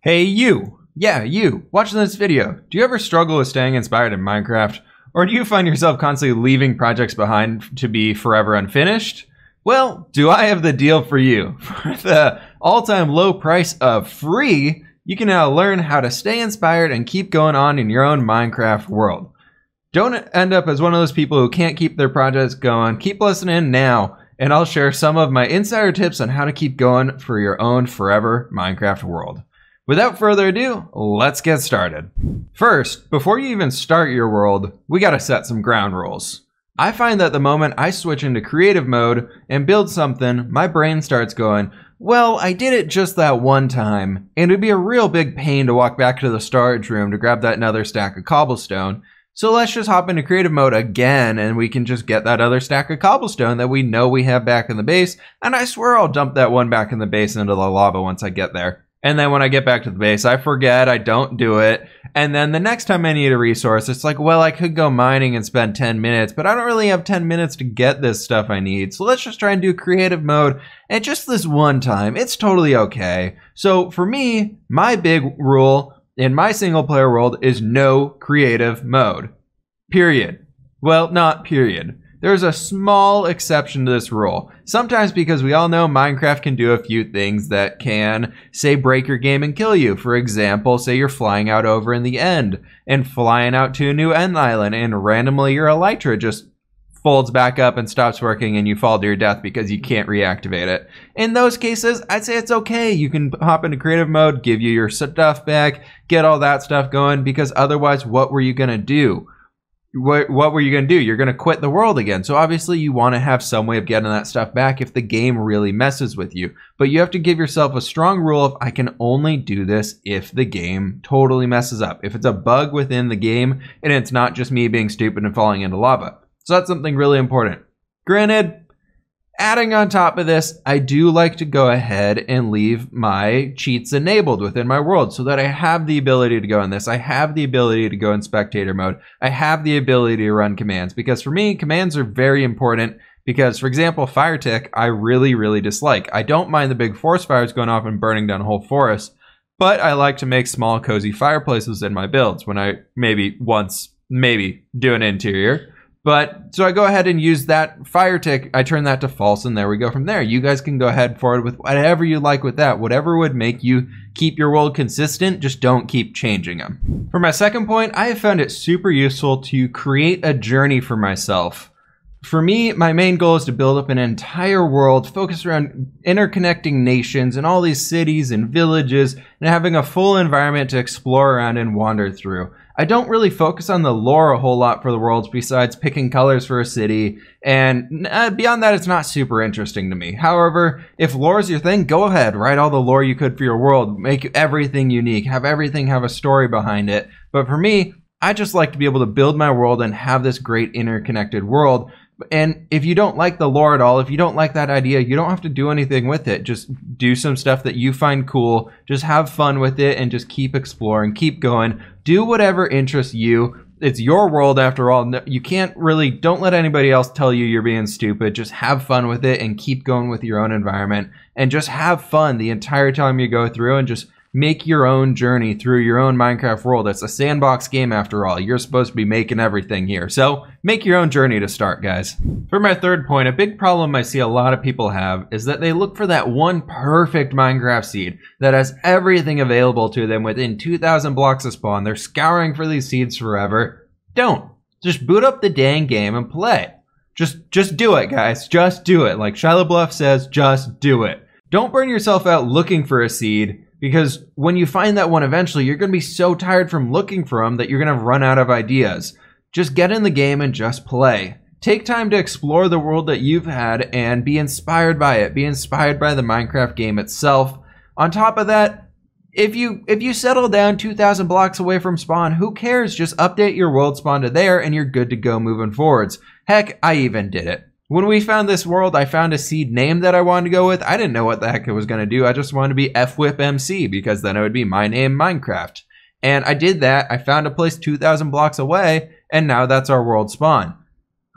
Hey you! Yeah, you, watching this video. Do you ever struggle with staying inspired in Minecraft? Or do you find yourself constantly leaving projects behind to be forever unfinished? Well, do I have the deal for you. For the all-time low price of free, you can now learn how to stay inspired and keep going on in your own Minecraft world. Don't end up as one of those people who can't keep their projects going. Keep listening now, and I'll share some of my insider tips on how to keep going for your own forever Minecraft world. Without further ado, let's get started. First, before you even start your world, we gotta set some ground rules. I find that the moment I switch into creative mode and build something, my brain starts going, well, I did it just that one time, and it'd be a real big pain to walk back to the storage room to grab that another stack of cobblestone. So let's just hop into creative mode again and we can just get that other stack of cobblestone that we know we have back in the base, and I swear I'll dump that one back in the base into the lava once I get there. And then when I get back to the base, I forget, I don't do it. And then the next time I need a resource, it's like, well, I could go mining and spend 10 minutes, but I don't really have 10 minutes to get this stuff I need. So let's just try and do creative mode. And just this one time, it's totally okay. So for me, my big rule in my single player world is no creative mode. Period. Well, not period. There's a small exception to this rule. Sometimes because we all know Minecraft can do a few things that can, say, break your game and kill you. For example, say you're flying out over in the end and flying out to a new end island and randomly your elytra just folds back up and stops working and you fall to your death because you can't reactivate it. In those cases, I'd say it's okay. You can hop into creative mode, give you your stuff back, get all that stuff going, because otherwise, what were you going to do? What were you going to do? You're going to quit the world again. So obviously you want to have some way of getting that stuff back if the game really messes with you. But you have to give yourself a strong rule of, I can only do this if the game totally messes up. If it's a bug within the game and it's not just me being stupid and falling into lava. So that's something really important. Granted, adding on top of this, I do like to go ahead and leave my cheats enabled within my world so that I have the ability to go in this. I have the ability to go in spectator mode. I have the ability to run commands, because for me, commands are very important because, for example, fire tick, I really dislike. I don't mind the big forest fires going off and burning down whole forests, but I like to make small cozy fireplaces in my builds when I maybe do an interior. But so I go ahead and use that fire tick, I turn that to false, and there we go from there. You guys can go ahead forward with whatever you like with that. Whatever would make you keep your world consistent, just don't keep changing them. For my second point, I have found it super useful to create a journey for myself. For me, my main goal is to build up an entire world focused around interconnecting nations and all these cities and villages and having a full environment to explore around and wander through. I don't really focus on the lore a whole lot for the worlds besides picking colors for a city, and beyond that, it's not super interesting to me. However, if lore is your thing, go ahead, write all the lore you could for your world, make everything unique, have everything have a story behind it. But for me, I just like to be able to build my world and have this great interconnected world. And if you don't like the lore at all, if you don't like that idea, you don't have to do anything with it. Just do some stuff that you find cool. Just have fun with it and just keep exploring, keep going. Do whatever interests you. It's your world after all. You can't really, don't let anybody else tell you you're being stupid. Just have fun with it and keep going with your own environment. And just have fun the entire time you go through and just make your own journey through your own Minecraft world. It's a sandbox game after all. You're supposed to be making everything here. So make your own journey to start, guys. For my third point, a big problem I see a lot of people have is that they look for that one perfect Minecraft seed that has everything available to them within 2,000 blocks of spawn. They're scouring for these seeds forever. Don't. Just boot up the dang game and play. Just do it, guys. Just do it. Like Shia LaBeouf says, just do it. Don't burn yourself out looking for a seed, because when you find that one eventually, you're going to be so tired from looking for them that you're going to run out of ideas. Just get in the game and just play. Take time to explore the world that you've had and be inspired by it. Be inspired by the Minecraft game itself. On top of that, if you settle down 2,000 blocks away from spawn, who cares? Just update your world spawn to there and you're good to go moving forwards. Heck, I even did it. When we found this world, I found a seed name that I wanted to go with. I didn't know what the heck it was going to do. I just wanted to be fWhip MC because then it would be my name, Minecraft. And I did that. I found a place 2,000 blocks away, and now that's our world spawn.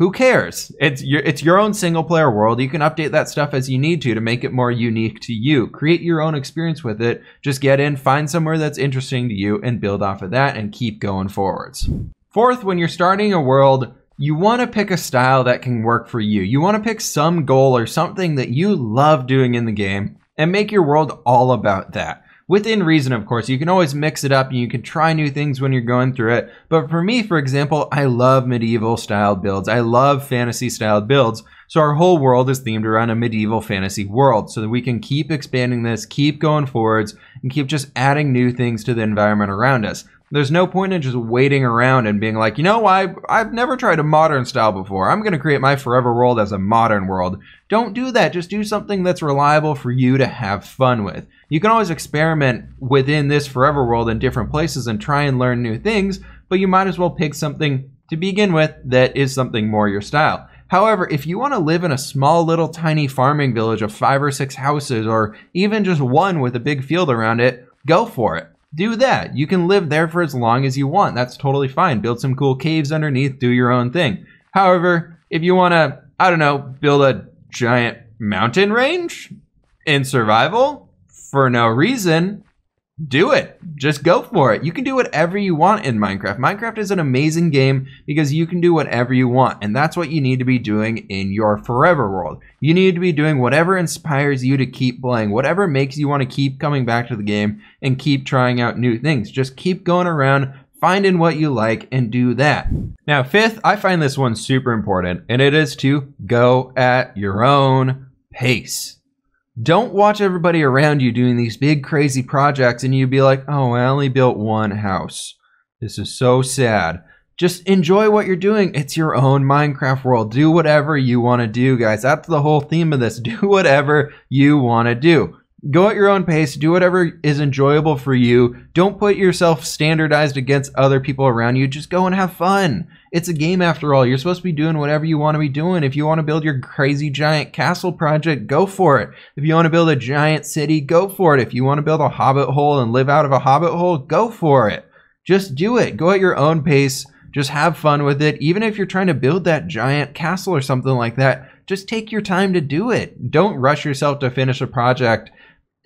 who cares? It's your own single player world. You can update that stuff as you need to make it more unique to you. Create your own experience with it. Just get in, find somewhere that's interesting to you, and build off of that and keep going forwards. Fourth, when you're starting a world, you want to pick a style that can work for you. You want to pick some goal or something that you love doing in the game and make your world all about that. Within reason, of course. You can always mix it up and you can try new things when you're going through it. But for me, for example, I love medieval styled builds. I love fantasy styled builds. So our whole world is themed around a medieval fantasy world so that we can keep expanding this, keep going forwards, and keep just adding new things to the environment around us. There's no point in just waiting around and being like, you know, I've never tried a modern style before. I'm going to create my forever world as a modern world. Don't do that. Just do something that's reliable for you to have fun with. You can always experiment within this forever world in different places and try and learn new things, but you might as well pick something to begin with that is something more your style. However, if you want to live in a small little tiny farming village of 5 or 6 houses, or even just one with a big field around it, go for it. Do that. You can live there for as long as you want. That's totally fine. Build some cool caves underneath, do your own thing. However, if you want to, I don't know, build a giant mountain range in survival for no reason, do it. Just go for it. You can do whatever you want in Minecraft. Minecraft is an amazing game because you can do whatever you want, and that's what you need to be doing in your forever world. You need to be doing whatever inspires you to keep playing, whatever makes you want to keep coming back to the game and keep trying out new things. Just keep going around, finding what you like, and do that. Now, fifth, I find this one super important, and it is to go at your own pace. Don't watch everybody around you doing these big crazy projects and you be like, oh, I only built one house. This is so sad. Just enjoy what you're doing. It's your own Minecraft world. Do whatever you want to do, guys. That's the whole theme of this. Do whatever you want to do. Go at your own pace. Do whatever is enjoyable for you. Don't put yourself standardized against other people around you. Just go and have fun. It's a game after all. You're supposed to be doing whatever you want to be doing. If you want to build your crazy giant castle project, go for it. If you want to build a giant city, go for it. If you want to build a hobbit hole and live out of a hobbit hole, go for it. Just do it. Go at your own pace. Just have fun with it. Even if you're trying to build that giant castle or something like that, just take your time to do it. Don't rush yourself to finish a project.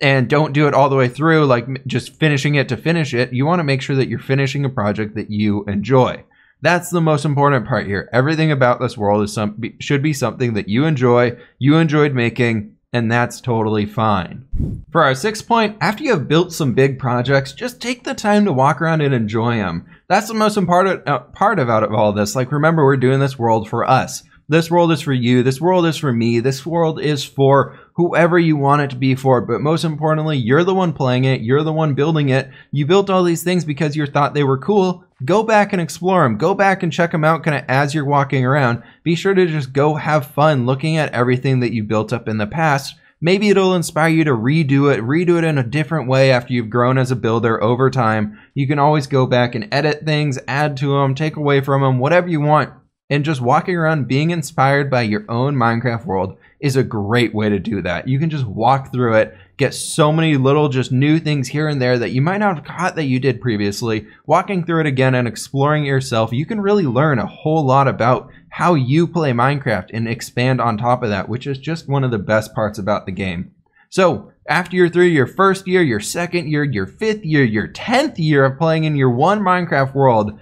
And don't do it all the way through, like just finishing it to finish it. You want to make sure that you're finishing a project that you enjoy. That's the most important part here. Everything about this world is should be something that you enjoy, you enjoyed making, and that's totally fine. For our sixth point, after you have built some big projects, just take the time to walk around and enjoy them. That's the most important part about all this. Like, remember, we're doing this world for us. This world is for you. This world is for me. This world is for whoever you want it to be for. But most importantly, you're the one playing it. You're the one building it. You built all these things because you thought they were cool. Go back and explore them. Go back and check them out kind of as you're walking around. Be sure to just go have fun looking at everything that you built up in the past. Maybe it'll inspire you to redo it in a different way after you've grown as a builder over time. You can always go back and edit things, add to them, take away from them, whatever you want. And just walking around being inspired by your own Minecraft world is a great way to do that. You can just walk through it, get so many little just new things here and there that you might not have caught that you did previously. Walking through it again and exploring it yourself, you can really learn a whole lot about how you play Minecraft and expand on top of that, which is just one of the best parts about the game. So after you're through your first year, your second year, your 5th year, your 10th year of playing in your one Minecraft world,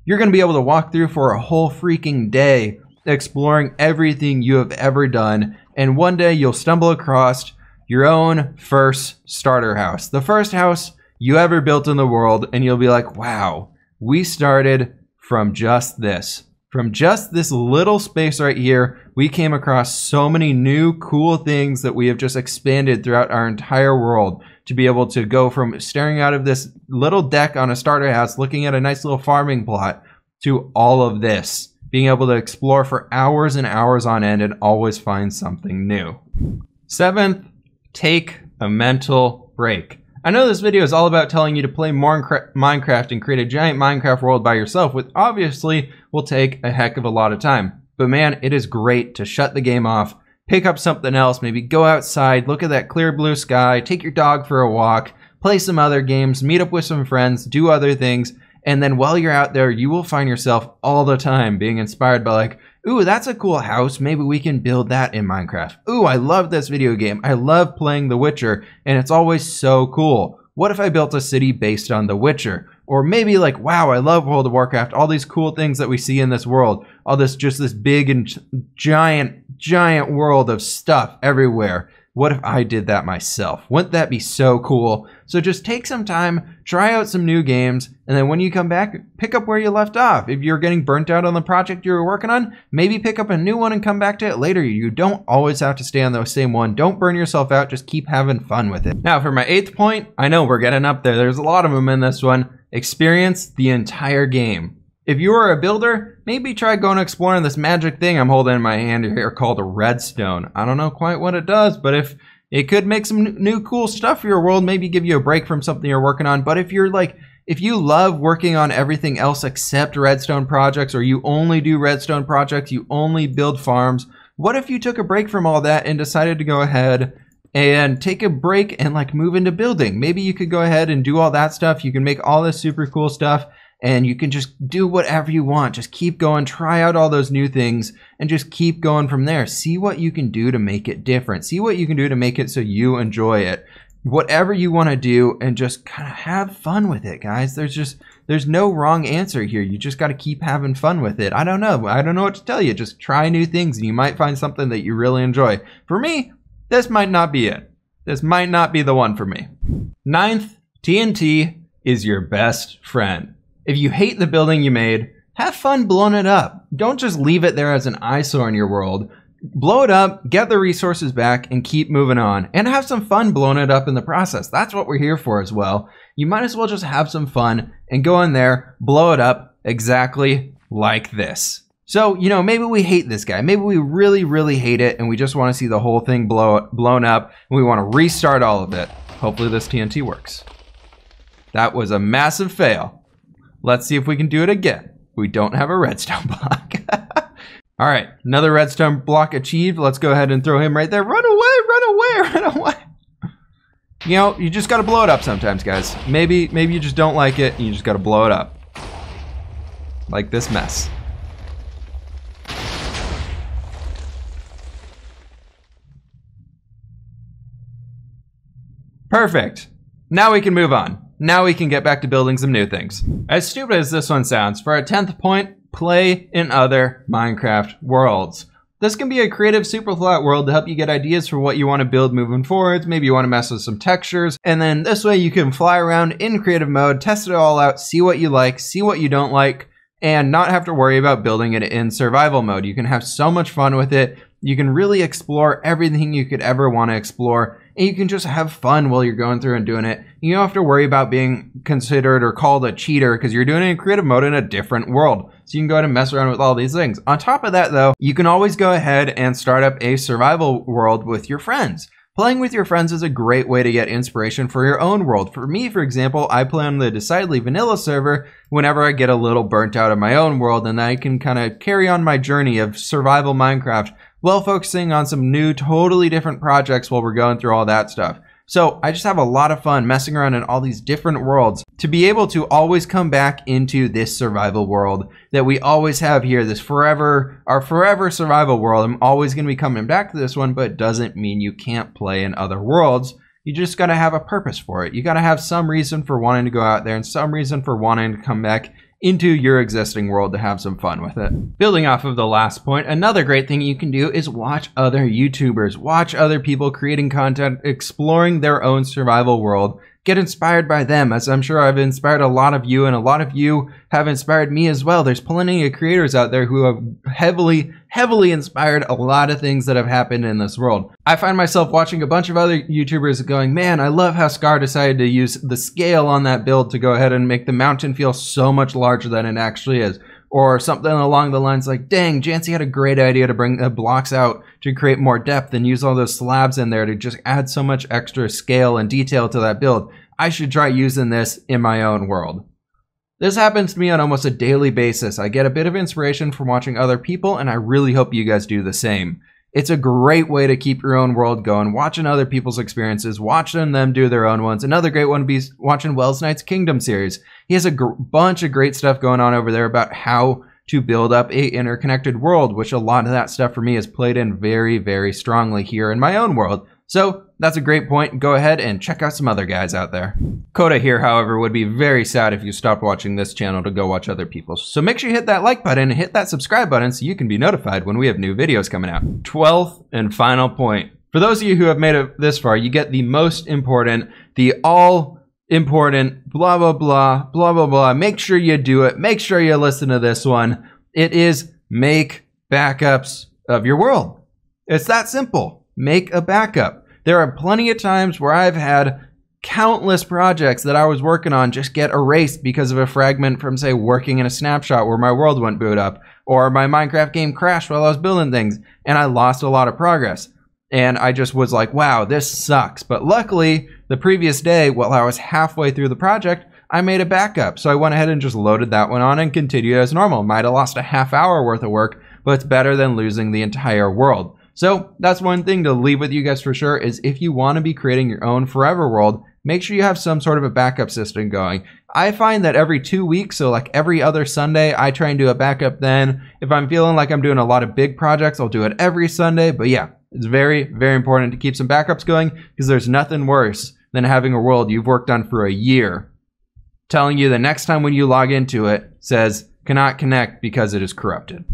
you're going to be able to walk through for a whole freaking day exploring everything you have ever done. And one day you'll stumble across your own first starter house. The first house you ever built in the world. And you'll be like, wow, we started from just this. From just this little space right here, we came across so many new cool things that we have just expanded throughout our entire world to be able to go from staring out of this little deck on a starter house, looking at a nice little farming plot, to all of this, being able to explore for hours and hours on end and always find something new. Seventh, take a mental break. I know this video is all about telling you to play more Minecraft and create a giant Minecraft world by yourself, which obviously will take a heck of a lot of time. But man, it is great to shut the game off, pick up something else, maybe go outside, look at that clear blue sky, take your dog for a walk, play some other games, meet up with some friends, do other things, and then while you're out there, you will find yourself all the time being inspired by like, Ooh, that's a cool house. Maybe we can build that in Minecraft. Ooh, I love this video game. I love playing The Witcher, and it's always so cool. What if I built a city based on The Witcher? Or maybe like, wow, I love World of Warcraft. All these cool things that we see in this world. All this, just this big and giant world of stuff everywhere. What if I did that myself? Wouldn't that be so cool? So just take some time, try out some new games, and then when you come back, pick up where you left off. If you're getting burnt out on the project you were working on, maybe pick up a new one and come back to it later. You don't always have to stay on the same one. Don't burn yourself out. Just keep having fun with it. Now for my 8th point, I know we're getting up there. There's a lot of them in this one. Experience the entire game. If you are a builder, maybe try going exploring this magic thing I'm holding in my hand here called a redstone. I don't know quite what it does, but if it could make some new cool stuff for your world, maybe give you a break from something you're working on. But if you love working on everything else except redstone projects, or you only do redstone projects, you only build farms, what if you took a break from all that and decided to go ahead and take a break and like move into building? Maybe you could go ahead and do all that stuff. You can make all this super cool stuff, and you can just do whatever you want. Just keep going, try out all those new things, and just keep going from there. See what you can do to make it different. See what you can do to make it so you enjoy it. Whatever you want to do, and just kind of have fun with it, guys. There's no wrong answer here. You just got to keep having fun with it. I don't know what to tell you. Just try new things, and you might find something that you really enjoy. For me, this might not be it. This might not be the one for me. 9th, TNT is your best friend. If you hate the building you made, have fun blowing it up. Don't just leave it there as an eyesore in your world. Blow it up, get the resources back, and keep moving on. And have some fun blowing it up in the process. That's what we're here for as well. You might as well just have some fun and go in there, blow it up exactly like this. So, you know, maybe we hate this guy. Maybe we really hate it, and we just want to see the whole thing blown up, and we want to restart all of it. Hopefully this TNT works. That was a massive fail. Let's see if we can do it again. We don't have a redstone block. All right, another redstone block achieved. Let's go ahead and throw him right there. Run away. You know, you just gotta blow it up sometimes, guys. Maybe you just don't like it, and you just gotta blow it up. Like this mess. Perfect. Now we can move on. Now we can get back to building some new things. As stupid as this one sounds, for our 10th point, play in other Minecraft worlds. This can be a creative, super flat world to help you get ideas for what you want to build moving forwards. Maybe you want to mess with some textures, and then this way you can fly around in creative mode, test it all out, see what you like, see what you don't like, and not have to worry about building it in survival mode. You can have so much fun with it. You can really explore everything you could ever want to explore, and you can just have fun while you're going through and doing it. You don't have to worry about being considered or called a cheater because you're doing it in creative mode in a different world. So you can go ahead and mess around with all these things. On top of that, though, you can always go ahead and start up a survival world with your friends. Playing with your friends is a great way to get inspiration for your own world. For me, for example, I play on the Decidedly Vanilla server whenever I get a little burnt out of my own world, and I can kind of carry on my journey of survival Minecraft while focusing on some new, totally different projects while we're going through all that stuff. So I just have a lot of fun messing around in all these different worlds to be able to always come back into this survival world that we always have here, this our forever survival world. I'm always going to be coming back to this one, but it doesn't mean you can't play in other worlds. You just got to have a purpose for it. You got to have some reason for wanting to go out there and some reason for wanting to come back into your existing world to have some fun with it. Building off of the last point, another great thing you can do is watch other YouTubers, watch other people creating content, exploring their own survival world. Get inspired by them, as I'm sure I've inspired a lot of you, and a lot of you have inspired me as well. There's plenty of creators out there who have heavily inspired a lot of things that have happened in this world. I find myself watching a bunch of other YouTubers going, man, I love how Scar decided to use the scale on that build to go ahead and make the mountain feel so much larger than it actually is. Or something along the lines like, dang, Jancy had a great idea to bring the blocks out to create more depth and use all those slabs in there to just add so much extra scale and detail to that build. I should try using this in my own world. This happens to me on almost a daily basis. I get a bit of inspiration from watching other people, and I really hope you guys do the same. It's a great way to keep your own world going, watching other people's experiences, watching them do their own ones. Another great one would be watching Wells Knight's Kingdom series. He has a bunch of great stuff going on over there about how to build up a interconnected world, which a lot of that stuff for me is played in very, very strongly here in my own world. So that's a great point. Go ahead and check out some other guys out there. Coda here, however, would be very sad if you stopped watching this channel to go watch other people's. So make sure you hit that like button and hit that subscribe button so you can be notified when we have new videos coming out. 12th and final point. For those of you who have made it this far, you get the most important, the all important, blah, blah, blah, blah, blah, blah. Make sure you do it. Make sure you listen to this one. It is make backups of your world. It's that simple. Make a backup. There are plenty of times where I've had countless projects that I was working on just get erased because of a fragment from, say, working in a snapshot where my world went boot up, or my Minecraft game crashed while I was building things, and I lost a lot of progress. And I just was like, wow, this sucks. But luckily, the previous day, while I was halfway through the project, I made a backup. So I went ahead and just loaded that one on and continued as normal. Might have lost a half hour worth of work, but it's better than losing the entire world. So that's one thing to leave with you guys for sure, is if you want to be creating your own forever world, make sure you have some sort of a backup system going. I find that every 2 weeks, so like every other Sunday, I try and do a backup then. If I'm feeling like I'm doing a lot of big projects, I'll do it every Sunday. But yeah, it's very, very important to keep some backups going, because there's nothing worse than having a world you've worked on for a year telling you the next time when you log into it says cannot connect because it is corrupted.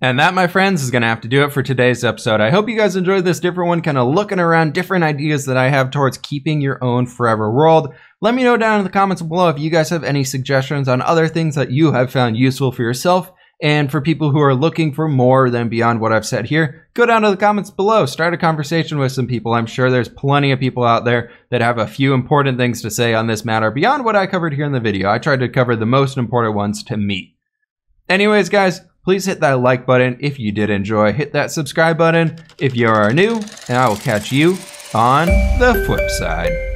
And that, my friends, is going to have to do it for today's episode. I hope you guys enjoyed this different one, kind of looking around different ideas that I have towards keeping your own forever world. Let me know down in the comments below if you guys have any suggestions on other things that you have found useful for yourself. And for people who are looking for more than beyond what I've said here, go down to the comments below, start a conversation with some people. I'm sure there's plenty of people out there that have a few important things to say on this matter beyond what I covered here in the video. I tried to cover the most important ones to me. Anyways, guys, please hit that like button if you did enjoy. Hit that subscribe button if you are new, and I will catch you on the flip side.